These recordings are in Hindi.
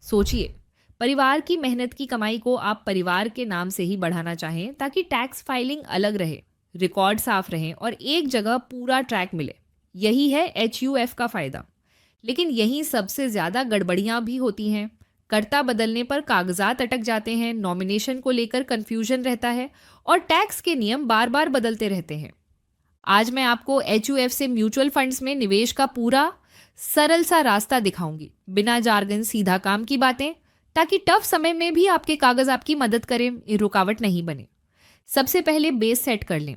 सोचिए, परिवार की मेहनत की कमाई को आप परिवार के नाम से ही बढ़ाना चाहें ताकि टैक्स फाइलिंग अलग रहे, रिकॉर्ड साफ रहें और एक जगह पूरा ट्रैक मिले। यही है HUF का फ़ायदा। लेकिन यहीं सबसे ज़्यादा गड़बड़ियाँ भी होती हैं। कर्ता बदलने पर कागजात अटक जाते हैं, नॉमिनेशन को लेकर कन्फ्यूजन रहता है और टैक्स के नियम बार बार बदलते रहते हैं। आज मैं आपको HUF से म्यूचुअल फंड्स में निवेश का पूरा सरल सा रास्ता दिखाऊंगी, बिना जार्गन, सीधा काम की बातें, ताकि टफ समय में भी आपके कागज आपकी मदद करें, ये रुकावट नहीं बने। सबसे पहले बेस सेट कर लें।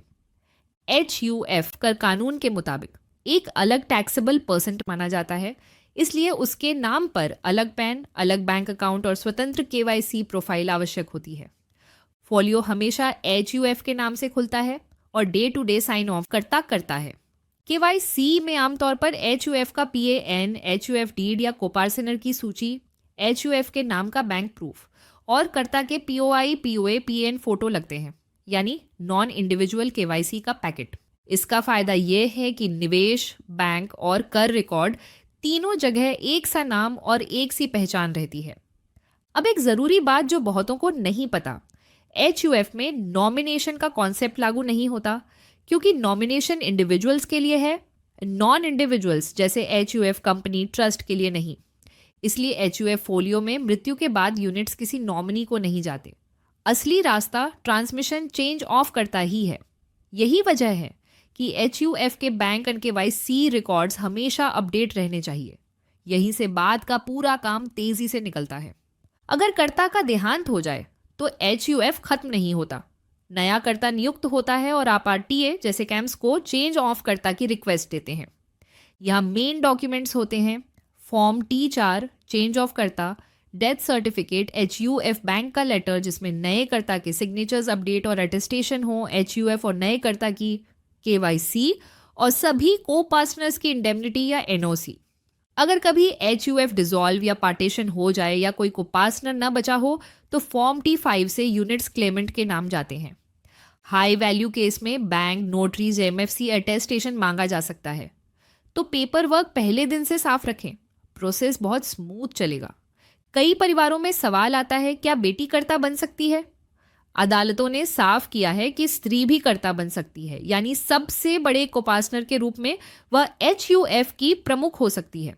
HUF कर कानून के मुताबिक एक अलग टैक्सेबल परसेंट माना जाता है, इसलिए उसके नाम पर अलग पैन, अलग बैंक अकाउंट और स्वतंत्र KYC प्रोफाइल आवश्यक होती है। फोलियो हमेशा HUF के नाम से खुलता है और day to day sign off करता है। KYC में आमतौर पर HUF का PAN, HUF डीड या कोपार्सनर की सूची, HUF के नाम का बैंक प्रूफ और कर्ता के POI, POA, PN फोटो लगते हैं, यानी नॉन इंडिविजुअल KYC का पैकेट। इसका फायदा यह है कि निवेश, बैंक और कर रिकॉर्ड तीनों जगह एक सा नाम और एक सी पहचान रहती है। अब एक ज़रूरी बात जो बहुतों को नहीं पता, HUF में नॉमिनेशन का कॉन्सेप्ट लागू नहीं होता, क्योंकि नॉमिनेशन इंडिविजुअल्स के लिए है, नॉन इंडिविजुअल्स जैसे HUF कंपनी, ट्रस्ट के लिए नहीं। इसलिए HUF फोलियो में मृत्यु के बाद यूनिट्स किसी नॉमिनी को नहीं जाते। असली रास्ता ट्रांसमिशन चेंज ऑफ करता ही है। यही वजह है कि HUF के बैंक एंड KYC रिकॉर्ड्स हमेशा अपडेट रहने चाहिए। यहीं से बाद का पूरा काम तेजी से निकलता है। अगर कर्ता का देहांत हो जाए तो HUF खत्म नहीं होता, नया कर्ता नियुक्त होता है और आप RTA जैसे कैम्स को चेंज ऑफ कर्ता की रिक्वेस्ट देते हैं। यहाँ मेन डॉक्यूमेंट्स होते हैं फॉर्म T4 चेंज ऑफ कर्ता, डेथ सर्टिफिकेट, HUF बैंक का लेटर जिसमें नए कर्ता के सिग्नेचर्स अपडेट और अटेस्टेशन हो, HUF और नए कर्ता की KYC और सभी को पार्टनर्स की इंडेमनिटी या NOC। अगर कभी HUF डिसॉल्व या पार्टीशन हो जाए या कोई को पार्टनर न बचा हो तो फॉर्म T5 से यूनिट्स क्लेमेंट के नाम जाते हैं। हाई वैल्यू केस में बैंक, नोटरीज, MFC अटेस्टेशन मांगा जा सकता है। तो पेपर वर्क पहले दिन से साफ रखें, प्रोसेस बहुत स्मूथ चलेगा। कई परिवारों में सवाल आता है, क्या बेटी कर्ता बन सकती है? अदालतों ने साफ किया है कि स्त्री भी कर्ता बन सकती है, यानी सबसे बड़े कोपार्टनर के रूप में वह HUF की प्रमुख हो सकती है।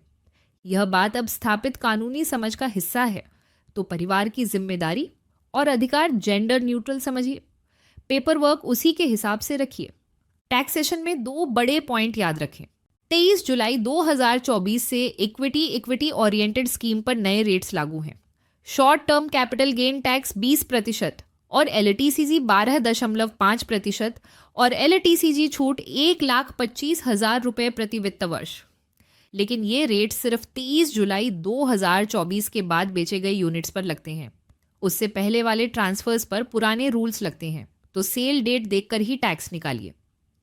यह बात अब स्थापित कानूनी समझ का हिस्सा है, तो परिवार की जिम्मेदारी और अधिकार जेंडर न्यूट्रल समझिए। पेपर वर्क उसी के हिसाब से रखिए। टैक्सेशन में 2 बड़े पॉइंट याद रखें। 23 जुलाई 2024 से इक्विटी ओरिएंटेड स्कीम पर नए रेट्स लागू हैं। Short term capital gain tax 20% और LTCG 12.5% और LTCG छूट 1,25,000 रुपये प्रति वित्त वर्ष। लेकिन ये रेट सिर्फ 23 जुलाई 2024 के बाद बेचे गए यूनिट्स पर लगते हैं। उससे पहले वाले ट्रांसफर्स पर पुराने रूल्स लगते हैं, तो सेल डेट देखकर ही टैक्स निकालिए।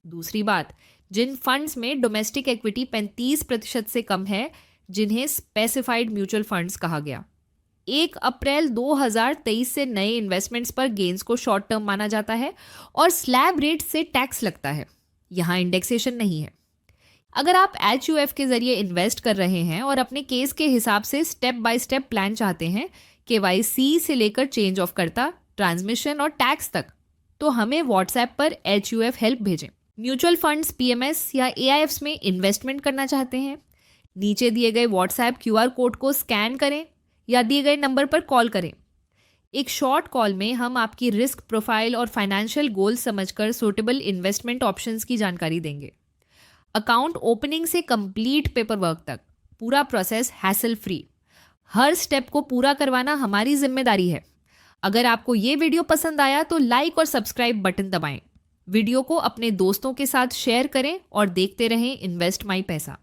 दूसरी बात, जिन फंड्स में डोमेस्टिक इक्विटी 35% से कम है, जिन्हें स्पेसिफाइड म्यूचुअल फंड्स कहा गया, 1 अप्रैल 2023 से नए इन्वेस्टमेंट्स पर गेन्स को शॉर्ट टर्म माना जाता है और स्लैब रेट से टैक्स लगता है। यहाँ इंडेक्सेशन नहीं है। अगर आप HUF के जरिए इन्वेस्ट कर रहे हैं और अपने केस के हिसाब से स्टेप बाय स्टेप प्लान चाहते हैं, KYC से लेकर चेंज ऑफ कर्ता, ट्रांसमिशन और टैक्स तक, तो हमें व्हाट्सएप पर HUF हेल्प भेजें। म्यूचुअल फंड्स, PMS या AIFs में इन्वेस्टमेंट करना चाहते हैं, नीचे दिए गए व्हाट्सएप QR कोड को स्कैन करें या दिए गए नंबर पर कॉल करें। एक शॉर्ट कॉल में हम आपकी रिस्क प्रोफाइल और फाइनेंशियल गोल समझकर सूटेबल इन्वेस्टमेंट ऑप्शंस की जानकारी देंगे। अकाउंट ओपनिंग से कंप्लीट पेपर वर्क तक पूरा प्रोसेस हैसल फ्री। हर स्टेप को पूरा करवाना हमारी जिम्मेदारी है। अगर आपको ये वीडियो पसंद आया तो लाइक और सब्सक्राइब बटन दबाएं। वीडियो को अपने दोस्तों के साथ शेयर करें और देखते रहें इन्वेस्ट माई पैसा।